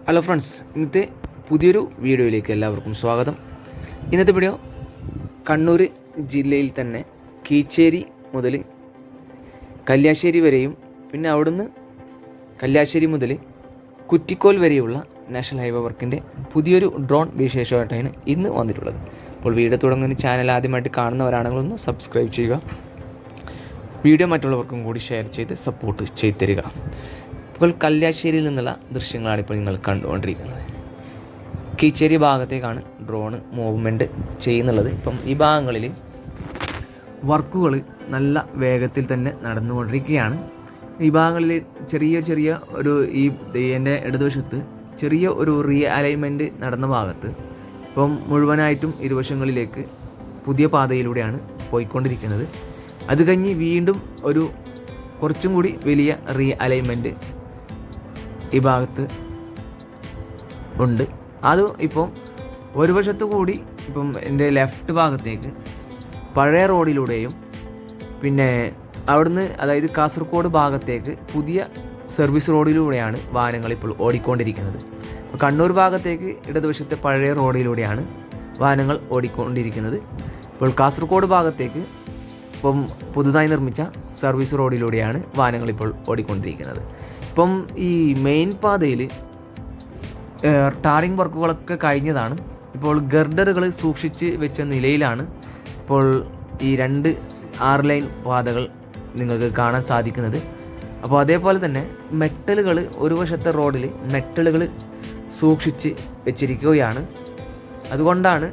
Hello friends, ഇന്നത്തെ പുതിയൊരു വീഡിയോയിലേക്ക് എല്ലാവർക്കും സ്വാഗതം. ഇന്നത്തെ വീഡിയോ കണ്ണൂർ ജില്ലയിൽ തന്നെ കീച്ചേരി മുതൽ കല്യാശ്ശേരി വരെയും പിന്നെ അവിടുന്ന് കല്യാശ്ശേരി മുതൽ കുറ്റിക്കോൽ വരെയുള്ള നാഷണൽ ഹൈവേ വർക്കിൻ്റെ പുതിയൊരു ഡ്രോൺ വിശേഷമായിട്ടാണ് ഇന്ന് വന്നിട്ടുള്ളത്. അപ്പോൾ വീഡിയോ തുടങ്ങുന്ന ചാനൽ ആദ്യമായിട്ട് കാണുന്നവരാണെങ്കിൽ ഒന്ന് സബ്സ്ക്രൈബ് ചെയ്യുക, വീഡിയോ മറ്റുള്ളവർക്കും കൂടി ഷെയർ ചെയ്ത് സപ്പോർട്ട് ചെയ്ത് തരിക. ഇപ്പോൾ കല്യാശ്ശേരിയിൽ നിന്നുള്ള ദൃശ്യങ്ങളാണ് ഇപ്പോൾ നിങ്ങൾ കണ്ടുകൊണ്ടിരിക്കുന്നത്. കീച്ചേരി ഭാഗത്തേക്കാണ് ഡ്രോണ് മൂവ്മെൻറ്റ് ചെയ്യുന്നുള്ളത്. ഇപ്പം ഈ ഭാഗങ്ങളിൽ വർക്കുകൾ നല്ല വേഗത്തിൽ തന്നെ നടന്നുകൊണ്ടിരിക്കുകയാണ്. ഈ ഭാഗങ്ങളിൽ ചെറിയ ഒരു എൻ്റെ ഇടതുവശത്ത് ചെറിയ ഒരു റീ അലൈൻമെൻറ്റ് നടന്ന ഭാഗത്ത് ഇപ്പം മുഴുവനായിട്ടും ഇരുവശങ്ങളിലേക്ക് പുതിയ പാതയിലൂടെയാണ് പോയിക്കൊണ്ടിരിക്കുന്നത്. അത് കഴിഞ്ഞ് വീണ്ടും ഒരു കുറച്ചും കൂടി വലിയ റീ അലൈൻമെൻറ്റ് ഈ ഭാഗത്ത് ഉണ്ട്. അത് ഇപ്പം ഒരു വശത്തു കൂടി ഇപ്പം എൻ്റെ ലെഫ്റ്റ് ഭാഗത്തേക്ക് പഴയ റോഡിലൂടെയും പിന്നെ അവിടുന്ന് അതായത് കാസർഗോഡ് ഭാഗത്തേക്ക് പുതിയ സർവീസ് റോഡിലൂടെയാണ് വാഹനങ്ങൾ ഇപ്പോൾ ഓടിക്കൊണ്ടിരിക്കുന്നത്. കണ്ണൂർ ഭാഗത്തേക്ക് ഇടതുവശത്തെ പഴയ റോഡിലൂടെയാണ് വാഹനങ്ങൾ ഓടിക്കൊണ്ടിരിക്കുന്നത്. ഇപ്പോൾ കാസർഗോഡ് ഭാഗത്തേക്ക് ഇപ്പം പുതുതായി നിർമ്മിച്ച സർവീസ് റോഡിലൂടെയാണ് വാഹനങ്ങൾ ഇപ്പോൾ ഓടിക്കൊണ്ടിരിക്കുന്നത്. ഇപ്പം ഈ മെയിൻ പാതയിൽ ടാറിംഗ് വർക്കുകളൊക്കെ കഴിഞ്ഞതാണ്. ഇപ്പോൾ ഗർഡറുകൾ സൂക്ഷിച്ച് വെച്ച നിലയിലാണ് ഇപ്പോൾ ഈ 2 6 ലൈൻ പാതകൾ നിങ്ങൾക്ക് കാണാൻ സാധിക്കുന്നത്. അപ്പോൾ അതേപോലെ തന്നെ മെറ്റലുകൾ ഒരു വശത്തെ റോഡിൽ മെറ്റലുകൾ സൂക്ഷിച്ച് വെച്ചിരിക്കുകയാണ്. അതുകൊണ്ടാണ്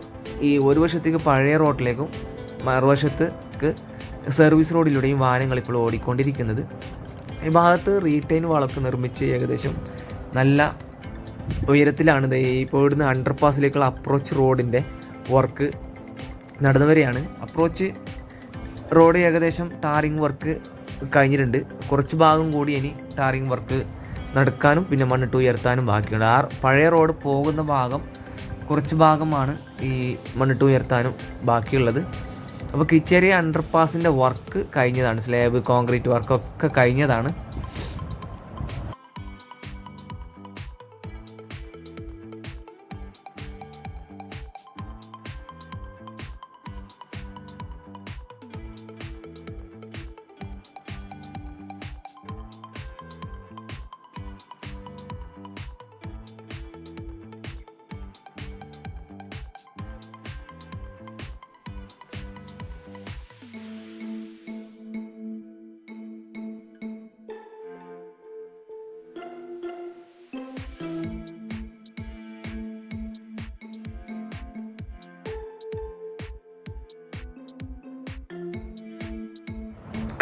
ഈ ഒരു വശത്തേക്ക് പഴയ റോഡിലേക്കും മറുവശത്തേക്ക് സർവീസ് റോഡിലൂടെയും വാഹനങ്ങൾ ഇപ്പോൾ ഓടിക്കൊണ്ടിരിക്കുന്നത്. ഈ ഭാഗത്ത് റീറ്റെയിൻ വളക്ക് നിർമ്മിച്ച് ഏകദേശം നല്ല ഉയരത്തിലാണ്. ഇപ്പോൾ ഇവിടുന്ന് അണ്ടർപാസിലേക്കുള്ള അപ്രോച്ച് റോഡിൻ്റെ വർക്ക് നടന്നു വരികയാണ്. അപ്രോച്ച് റോഡ് ഏകദേശം ടാറിങ് വർക്ക് കഴിഞ്ഞിട്ടുണ്ട്. കുറച്ച് ഭാഗം കൂടി ഇനി ടാറിങ് വർക്ക് നടക്കാനും പിന്നെ മണ്ണിട്ട് ഉയർത്താനും ബാക്കിയുണ്ട്. ആ പഴയ റോഡ് പോകുന്ന ഭാഗം കുറച്ച് ഭാഗമാണ് ഈ മണ്ണിട്ട് ഉയർത്താനും ബാക്കിയുള്ളത്. അപ്പോൾ കീച്ചേരി അണ്ടർപാസിൻ്റെ വർക്ക് കഴിഞ്ഞതാണ്. സ്ലാബ് കോൺക്രീറ്റ് വർക്കൊക്കെ കഴിഞ്ഞതാണ്.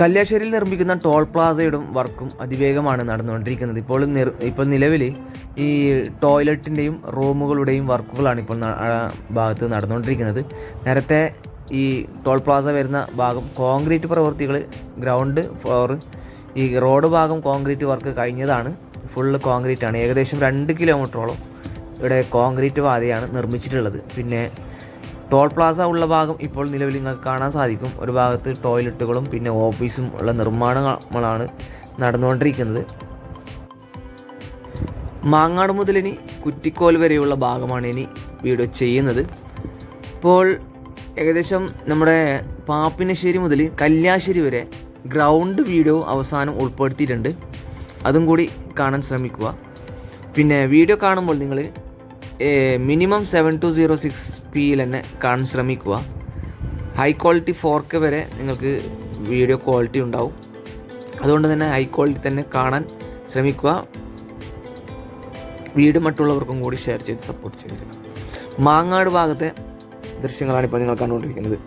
കല്യാശ്ശേരിയിൽ നിർമ്മിക്കുന്ന ടോൾ പ്ലാസയുടെ വർക്കും അതിവേഗമാണ് നടന്നുകൊണ്ടിരിക്കുന്നത്. ഇപ്പോൾ നിലവിൽ ഈ ടോയ്ലറ്റിൻ്റെയും റൂമുകളുടെയും വർക്കുകളാണ് ഇപ്പോൾ ഭാഗത്ത് നടന്നുകൊണ്ടിരിക്കുന്നത്. നേരത്തെ ഈ ടോൾ പ്ലാസ വരുന്ന ഭാഗം കോൺക്രീറ്റ് പ്രവൃത്തികൾ ഗ്രൗണ്ട് ഫ്ലോർ ഈ റോഡ് ഭാഗം കോൺക്രീറ്റ് വർക്ക് കഴിഞ്ഞതാണ്. ഫുള്ള് കോൺക്രീറ്റ് ആണ്. ഏകദേശം 2 കിലോമീറ്ററോളം ഇവിടെ കോൺക്രീറ്റ് പാതയാണ് നിർമ്മിച്ചിട്ടുള്ളത്. പിന്നെ ടോൾ പ്ലാസ ഉള്ള ഭാഗം ഇപ്പോൾ നിലവിൽ നിങ്ങൾക്ക് കാണാൻ സാധിക്കും. ഒരു ഭാഗത്ത് ടോയ്ലറ്റുകളും പിന്നെ ഓഫീസും ഉള്ള നിർമ്മാണങ്ങളാണ് നടന്നുകൊണ്ടിരിക്കുന്നത്. മാങ്ങാട് മുതൽ ഇനി കുറ്റിക്കോൽ വരെയുള്ള ഭാഗമാണ് ഇനി വീഡിയോ ചെയ്യുന്നത്. ഇപ്പോൾ ഏകദേശം നമ്മുടെ പാപ്പിനശ്ശേരി മുതൽ കല്യാശ്ശേരി വരെ ഗ്രൗണ്ട് വീഡിയോ അവസാനം ഉൾപ്പെടുത്തിയിട്ടുണ്ട്. അതും കൂടി കാണാൻ ശ്രമിക്കുക. പിന്നെ വീഡിയോ കാണുമ്പോൾ നിങ്ങൾ മിനിമം 7206p തന്നെ കാണാൻ ശ്രമിക്കുക. ഹൈ ക്വാളിറ്റി 4K വരെ നിങ്ങൾക്ക് വീഡിയോ ക്വാളിറ്റി ഉണ്ടാവും. അതുകൊണ്ട് തന്നെ ഹൈ ക്വാളിറ്റി തന്നെ കാണാൻ ശ്രമിക്കുക. വീഡിയോ മറ്റുള്ളവർക്കും കൂടി ഷെയർ ചെയ്ത് സപ്പോർട്ട് ചെയ്യുക. മാങ്ങാട് ഭാഗത്തെ ദൃശ്യങ്ങളാണ് ഇപ്പോൾ നിങ്ങൾ കണ്ടുകൊണ്ടിരിക്കുന്നത്.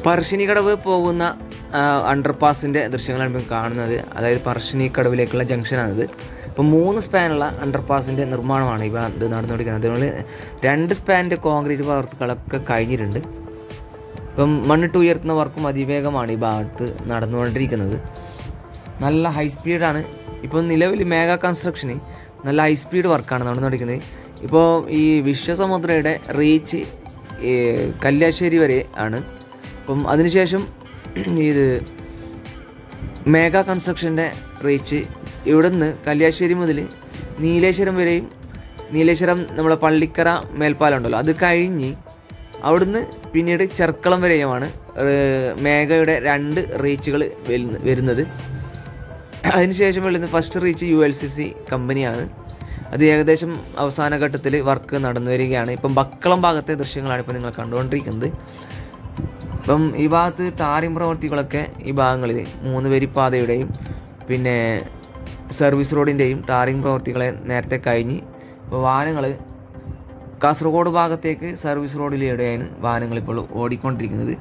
പറശ്ശിനിക്കടവ് പോകുന്ന അണ്ടർപാസിൻ്റെ ദൃശ്യങ്ങളാണ് ഇപ്പോൾ കാണുന്നത്. അതായത് പറശ്ശിനിക്കടവിലേക്കുള്ള ജംഗ്ഷനാണിത്. ഇപ്പോൾ 3 സ്പാനുള്ള അണ്ടർപാസിൻ്റെ നിർമ്മാണമാണ് ഇത് നടന്നുകൊണ്ടിരിക്കുന്നത്. അതുകൊണ്ട് 2 സ്പാനിൻ്റെ കോൺക്രീറ്റ് പ്രവൃത്തികളൊക്കെ കഴിഞ്ഞിട്ടുണ്ട്. ഇപ്പം മണ്ണിട്ട് ഉയർത്തുന്ന വർക്കും അതിവേഗമാണ് ഈ ഭാഗത്ത് നടന്നുകൊണ്ടിരിക്കുന്നത്. നല്ല ഹൈ സ്പീഡാണ്. ഇപ്പോൾ നിലവിൽ മേഘ കൺസ്ട്രക്ഷന് നല്ല ഹൈ സ്പീഡ് വർക്കാണ് നടന്നുകൊണ്ടിരിക്കുന്നത്. ഇപ്പോൾ ഈ വിശ്വസമുദ്രയുടെ റീച്ച് കല്യാശ്ശേരി വരെ ആണ്. അപ്പം അതിനുശേഷം ഇത് മേഘ കൺസ്ട്രക്ഷൻ്റെ റീച്ച് ഇവിടെ നിന്ന് കല്യാശ്ശേരി മുതൽ നീലേശ്വരം വരെയും, നീലേശ്വരം നമ്മളെ പള്ളിക്കര മേൽപ്പാലം ഉണ്ടല്ലോ അത് കഴിഞ്ഞ് അവിടുന്ന് പിന്നീട് ചെർക്കളം വരെയുമാണ് മേഘയുടെ 2 റീച്ചുകൾ വരുന്നത്. അതിനുശേഷം വരുന്ന ഫസ്റ്റ് റീച്ച് ULCC കമ്പനിയാണ്. അത് ഏകദേശം അവസാന ഘട്ടത്തിൽ വർക്ക് നടന്നു വരികയാണ്. ഇപ്പം ബക്കളം ഭാഗത്തെ ദൃശ്യങ്ങളാണ് ഇപ്പോൾ നിങ്ങൾ കണ്ടുകൊണ്ടിരിക്കുന്നത്. ഇപ്പം ഈ ഭാഗത്ത് ടാറിംഗ് പ്രവർത്തികളൊക്കെ ഈ ഭാഗങ്ങളിൽ 3 വരിപ്പാതയുടെയും പിന്നെ സർവീസ് റോഡിൻ്റെയും ടാറിംഗ് പ്രവർത്തികളെ നേരത്തെ കഴിഞ്ഞ് ഇപ്പോൾ വാഹനങ്ങൾ കാസർഗോഡ് ഭാഗത്തേക്ക് സർവീസ് റോഡിലൂടെയാണ് വാഹനങ്ങൾ ഇപ്പോൾ ഓടിക്കൊണ്ടിരിക്കുന്നത്.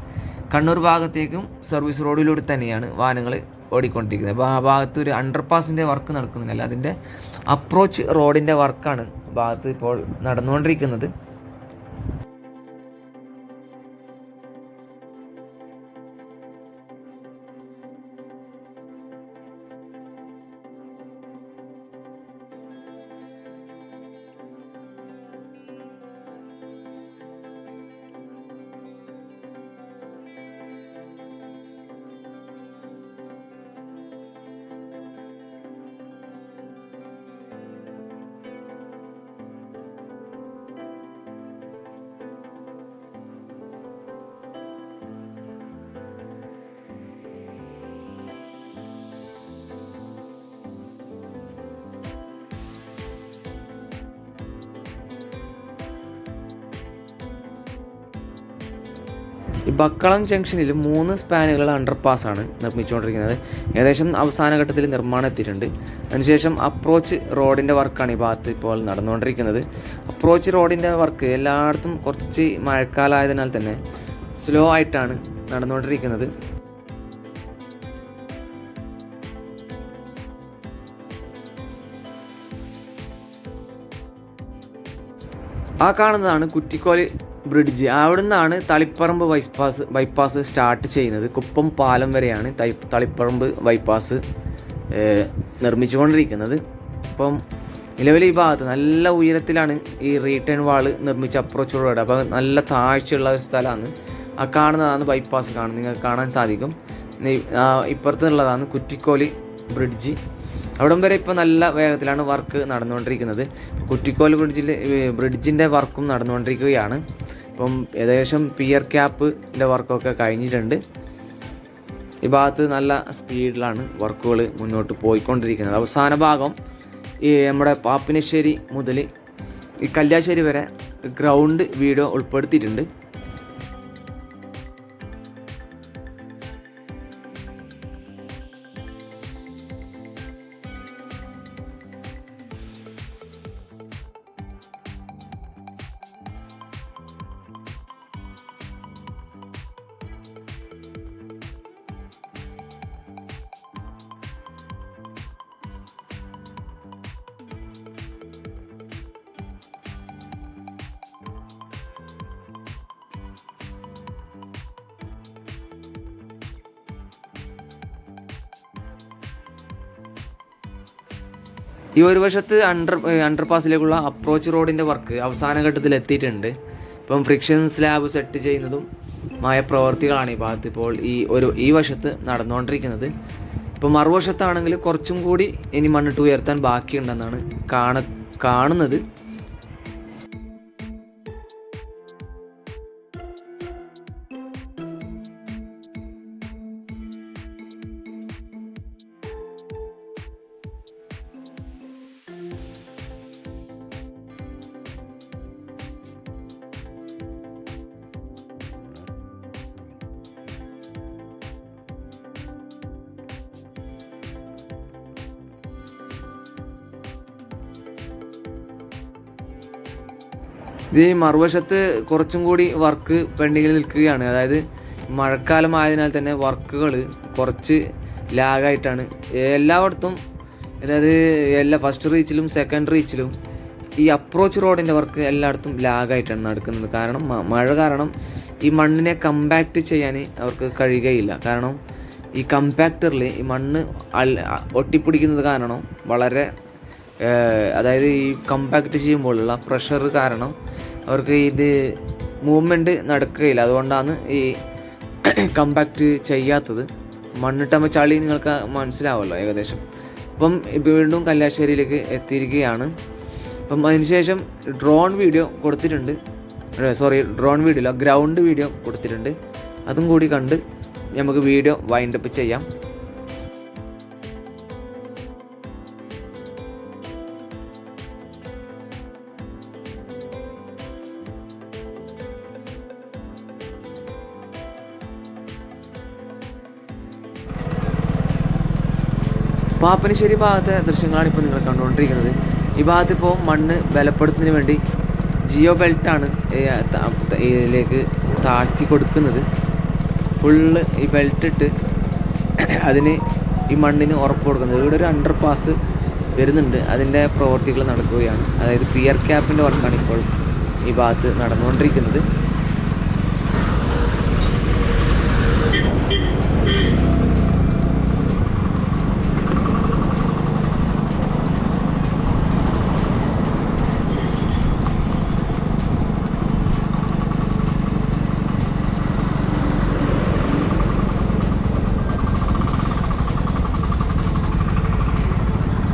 കണ്ണൂർ ഭാഗത്തേക്കും സർവീസ് റോഡിലൂടെ തന്നെയാണ് വാഹനങ്ങൾ ഓടിക്കൊണ്ടിരിക്കുന്നത്. അപ്പോൾ ആ ഭാഗത്ത് ഒരു അണ്ടർപാസിൻ്റെ വർക്ക് നടക്കുന്നില്ല, അതിൻ്റെ അപ്രോച്ച് റോഡിൻ്റെ വർക്കാണ് ഭാഗത്ത് ഇപ്പോൾ നടന്നുകൊണ്ടിരിക്കുന്നത്. ഈ ബക്കളം ജംഗ്ഷനിൽ 3 സ്പാനുകളുടെ അണ്ടർപാസാണ് നിർമ്മിച്ചുകൊണ്ടിരിക്കുന്നത്. ഏകദേശം അവസാന ഘട്ടത്തിൽ നിർമ്മാണം എത്തിയിട്ടുണ്ട്. അതിനുശേഷം അപ്രോച്ച് റോഡിൻ്റെ വർക്കാണ് ഈ ഭാഗത്ത് ഇപ്പോൾ നടന്നുകൊണ്ടിരിക്കുന്നത്. അപ്രോച്ച് റോഡിൻ്റെ വർക്ക് എല്ലായിടത്തും കുറച്ച് മഴക്കാലമായതിനാൽ തന്നെ സ്ലോ ആയിട്ടാണ് നടന്നുകൊണ്ടിരിക്കുന്നത്. ആ കാണുന്നതാണ് കുറ്റിക്കോല് ബ്രിഡ്ജ്. അവിടെ നിന്നാണ് തളിപ്പറമ്പ് ബൈപ്പാസ് സ്റ്റാർട്ട് ചെയ്യുന്നത്. കുപ്പം പാലം വരെയാണ് തളിപ്പറമ്പ് ബൈപ്പാസ് നിർമ്മിച്ചുകൊണ്ടിരിക്കുന്നത്. അപ്പം നിലവിൽ ഈ ഭാഗത്ത് നല്ല ഉയരത്തിലാണ് ഈ റീട്ടേൺ വാള് നിർമ്മിച്ച അപ്രോച്ച് റോഡ്. അപ്പോൾ നല്ല താഴ്ചയുള്ള ഒരു സ്ഥലമാണ്. ആ കാണുന്നതാണ് ബൈപ്പാസ് നിങ്ങൾക്ക് കാണാൻ സാധിക്കും. ഇപ്പുറത്തുള്ളതാണ് കുറ്റിക്കോല് ബ്രിഡ്ജ്. അവിടം വരെ ഇപ്പോൾ നല്ല വേഗത്തിലാണ് വർക്ക് നടന്നുകൊണ്ടിരിക്കുന്നത്. കുറ്റിക്കോൽ ബ്രിഡ്ജിൻ്റെ വർക്കും നടന്നുകൊണ്ടിരിക്കുകയാണ്. ഇപ്പം ഏകദേശം പിയർ ക്യാപ്പിൻ്റെ വർക്കൊക്കെ കഴിഞ്ഞിട്ടുണ്ട്. ഈ ഭാഗത്ത് നല്ല സ്പീഡിലാണ് വർക്കുകൾ മുന്നോട്ട് പോയിക്കൊണ്ടിരിക്കുന്നത്. അവസാന ഭാഗം ഈ നമ്മുടെ പാപ്പിനശ്ശേരി മുതൽ ഈ കല്യാശ്ശേരി വരെ ഗ്രൗണ്ട് വീഡിയോ ഉൾപ്പെടുത്തിയിട്ടുണ്ട്. ഈ ഒരു വശത്ത് അണ്ടർപാസിലേക്കുള്ള അപ്രോച്ച് റോഡിൻ്റെ വർക്ക് അവസാന ഘട്ടത്തിൽ എത്തിയിട്ടുണ്ട്. ഇപ്പം ഫ്രിക്ഷൻ സ്ലാബ് സെറ്റ് ചെയ്യുന്നതും മായ പ്രവർത്തികളാണ് ഈ ഭാഗത്ത് ഇപ്പോൾ ഈ വശത്ത് നടന്നുകൊണ്ടിരിക്കുന്നത്. ഇപ്പം മറുവശത്താണെങ്കിൽ കുറച്ചും കൂടി ഇനി മണ്ണിട്ട് ഉയർത്താൻ ബാക്കിയുണ്ടെന്നാണ് കാണുന്നത്. ഇത് മറുവശത്ത് കുറച്ചും കൂടി വർക്ക് പെൻഡിങ്ങിൽ നിൽക്കുകയാണ്. അതായത് മഴക്കാലമായതിനാൽ തന്നെ വർക്കുകൾ കുറച്ച് ലാഗായിട്ടാണ് എല്ലായിടത്തും. അതായത് എല്ലാ ഫസ്റ്റ് റീച്ചിലും സെക്കൻഡ് റീച്ചിലും ഈ അപ്രോച്ച് റോഡിൻ്റെ വർക്ക് എല്ലായിടത്തും ലാഗായിട്ടാണ് നടക്കുന്നത്. കാരണം മഴ കാരണം ഈ മണ്ണിനെ കമ്പാക്റ്റ് ചെയ്യാൻ അവർക്ക് കഴിയുകയില്ല. കാരണം ഈ കമ്പാക്ടറിൽ ഈ മണ്ണ് ഒട്ടിപ്പിടിക്കുന്നത് കാരണം വളരെ അതായത് ഈ കമ്പാക്റ്റ് ചെയ്യുമ്പോഴുള്ള പ്രഷർ കാരണം അവർക്ക് ഇത് മൂവ്മെൻറ്റ് നടക്കുകയില്ല. അതുകൊണ്ടാണ് ഈ കമ്പാക്റ്റ് ചെയ്യാത്തത്. മണ്ണിട്ടുമ്പോൾ ചളി നിങ്ങൾക്ക് മനസ്സിലാവുമല്ലോ ഏകദേശം. അപ്പം വീണ്ടും കല്യാശ്ശേരിയിലേക്ക് എത്തിയിരിക്കുകയാണ്. അപ്പം അതിനുശേഷം ഡ്രോൺ വീഡിയോ കൊടുത്തിട്ടുണ്ട്. ഡ്രോൺ വീഡിയോ അല്ല, ഗ്രൗണ്ട് വീഡിയോ കൊടുത്തിട്ടുണ്ട്. അതും കൂടി കണ്ട് നമുക്ക് വീഡിയോ വൈൻഡപ്പ് ചെയ്യാം. പാപ്പനശ്ശേരി ഭാഗത്തെ ദൃശ്യങ്ങളാണ് ഇപ്പോൾ നിങ്ങൾ കണ്ടുകൊണ്ടിരിക്കുന്നത്. ഈ ഭാഗത്തിപ്പോൾ മണ്ണ് ബലപ്പെടുത്തുന്നതിന് വേണ്ടി ജിയോ ബെൽറ്റാണ് ഇതിലേക്ക് താഴ്ത്തി കൊടുക്കുന്നത്. ഫുള്ള് ഈ ബെൽറ്റിട്ട് അതിന് ഈ മണ്ണിന് ഉറപ്പ് കൊടുക്കുന്നത്. ഇവിടെ ഒരു അണ്ടർ പാസ് വരുന്നുണ്ട്, അതിൻ്റെ പ്രവൃത്തികൾ നടക്കുകയാണ്. അതായത് പിയർ ക്യാപ്പിൻ്റെ വർക്കാണ് ഇപ്പോൾ ഈ ഭാഗത്ത് നടന്നുകൊണ്ടിരിക്കുന്നത്.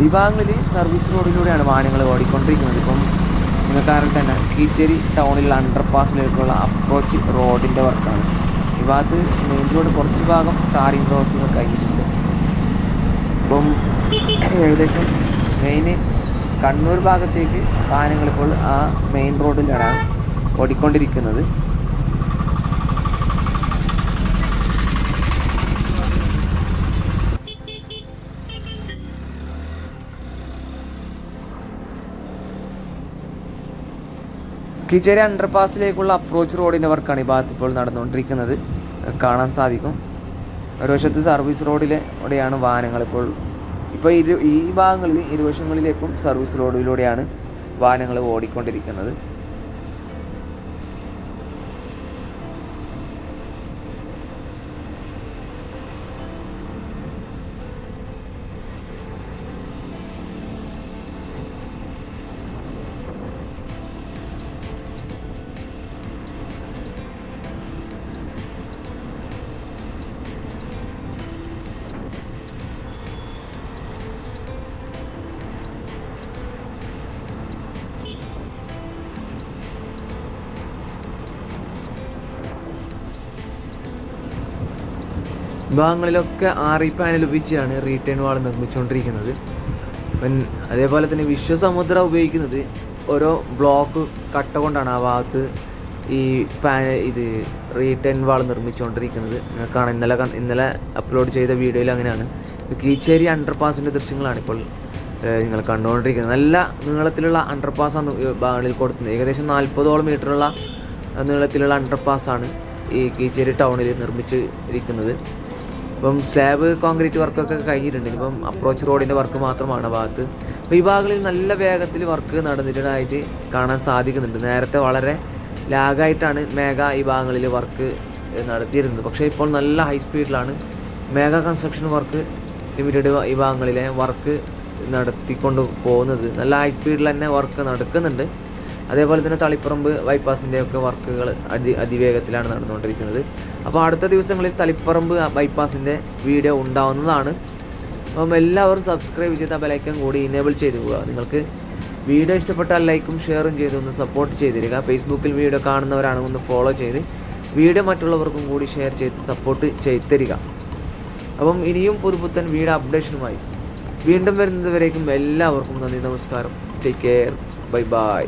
ഈ ഭാഗങ്ങളിൽ സർവീസ് റോഡിലൂടെയാണ് വാഹനങ്ങൾ ഓടിക്കൊണ്ടിരിക്കുന്നത്. ഇപ്പം നിങ്ങൾക്കറിയാൻ തന്നെ കീച്ചേരി ടൗണിലുള്ള അണ്ടർ പാസിലേക്കുള്ള അപ്രോച്ച് റോഡിൻ്റെ വർക്കാണ്. ഈ ഭാഗത്ത് മെയിൻ റോഡ് കുറച്ച് ഭാഗം ടാറിംഗ് പ്രവർത്തികൾ കഴിഞ്ഞിട്ടുണ്ട്. ഇപ്പം ഏകദേശം മെയിൻ കണ്ണൂർ ഭാഗത്തേക്ക് വാഹനങ്ങളിപ്പോൾ ആ മെയിൻ റോഡിലാണ് ഓടിക്കൊണ്ടിരിക്കുന്നത്. കീച്ചേരി അണ്ടർപാസിലേക്കുള്ള അപ്രോച്ച് റോഡിൻ്റെ വർക്കാണ് ഈ ഭാഗത്ത് ഇപ്പോൾ നടന്നുകൊണ്ടിരിക്കുന്നത്. കാണാൻ സാധിക്കും. ഒരു വശത്ത് സർവീസ് റോഡിലൂടെയാണ് വാഹനങ്ങൾ ഇപ്പോൾ ഈ ഭാഗങ്ങളിൽ ഇരുവശങ്ങളിലേക്കും സർവീസ് റോഡിലൂടെയാണ് വാഹനങ്ങൾ ഓടിക്കൊണ്ടിരിക്കുന്നത്. ഭാഗങ്ങളിലൊക്കെ RE പാനൽ ഉപയോഗിച്ചാണ് റീറ്റേൺ വാൾ നിർമ്മിച്ചുകൊണ്ടിരിക്കുന്നത്. അതേപോലെ തന്നെ വിശ്വസമുദ്ര ഉപയോഗിക്കുന്നത് ഓരോ ബ്ലോക്ക് കട്ട കൊണ്ടാണ് ആ ഭാഗത്ത് ഈ ഇത് റീറ്റേൺ വാൾ നിർമ്മിച്ചുകൊണ്ടിരിക്കുന്നത്. നിങ്ങൾക്കാണ് ഇന്നലെ അപ്ലോഡ് ചെയ്ത വീഡിയോയിൽ അങ്ങനെയാണ്. കീച്ചേരി അണ്ടർപാസിൻ്റെ ദൃശ്യങ്ങളാണ് ഇപ്പോൾ നിങ്ങൾ കണ്ടുകൊണ്ടിരിക്കുന്നത്. നല്ല നീളത്തിലുള്ള അണ്ടർപാസാണ് ഭാഗങ്ങളിൽ കൊടുക്കുന്നത്. ഏകദേശം 40ഓളം മീറ്ററുള്ള നീളത്തിലുള്ള അണ്ടർപാസാണ് ഈ കീച്ചേരി ടൗണിൽ നിർമ്മിച്ചിരിക്കുന്നത്. ഇപ്പം സ്ലാബ് കോൺക്രീറ്റ് വർക്കൊക്കെ കഴിഞ്ഞിട്ടുണ്ട്. ഇപ്പം അപ്രോച്ച് റോഡിൻ്റെ വർക്ക് മാത്രമാണ് ഭാഗത്ത്. അപ്പോൾ ഈ ഭാഗങ്ങളിൽ നല്ല വേഗത്തിൽ വർക്ക് നടന്നിട്ടായിട്ട് കാണാൻ സാധിക്കുന്നുണ്ട്. നേരത്തെ വളരെ ലാഗായിട്ടാണ് മേഘ ഈ ഭാഗങ്ങളിൽ വർക്ക് നടത്തിയിരുന്നത്. പക്ഷേ ഇപ്പോൾ നല്ല ഹൈ സ്പീഡിലാണ് മേഘ കൺസ്ട്രക്ഷൻ വർക്ക് ലിമിറ്റഡ് ഈ ഭാഗങ്ങളിലെ വർക്ക് നടത്തിക്കൊണ്ട് പോകുന്നത്. നല്ല ഹൈ സ്പീഡിൽ തന്നെ വർക്ക് നടക്കുന്നുണ്ട്. അതേപോലെ തന്നെ തളിപ്പറമ്പ് ബൈപ്പാസിൻ്റെ ഒക്കെ വർക്കുകൾ അതിവേഗത്തിലാണ് നടന്നുകൊണ്ടിരിക്കുന്നത്. അപ്പോൾ അടുത്ത ദിവസങ്ങളിൽ തളിപ്പറമ്പ് ബൈപ്പാസിൻ്റെ വീഡിയോ ഉണ്ടാവുന്നതാണ്. അപ്പം എല്ലാവരും സബ്സ്ക്രൈബ് ചെയ്ത ബെലൈക്കൺ കൂടി ഇനേബിൾ ചെയ്ത് പോവുക. നിങ്ങൾക്ക് വീഡിയോ ഇഷ്ടപ്പെട്ടാൽ ലൈക്കും ഷെയറും ചെയ്ത് ഒന്ന് സപ്പോർട്ട് ചെയ്തിരിക്കുക. ഫേസ്ബുക്കിൽ വീഡിയോ കാണുന്നവരാണെങ്കിൽ ഒന്ന് ഫോളോ ചെയ്ത് വീഡിയോ മറ്റുള്ളവർക്കും കൂടി ഷെയർ ചെയ്ത് സപ്പോർട്ട് ചെയ്തരിക. അപ്പം ഇനിയും പുതുപുത്തൻ വീഡിയോ അപ്ഡേഷനുമായി വീണ്ടും വരുന്നത് വരേക്കും എല്ലാവർക്കും നന്ദി, നമസ്കാരം. Take care, bye bye.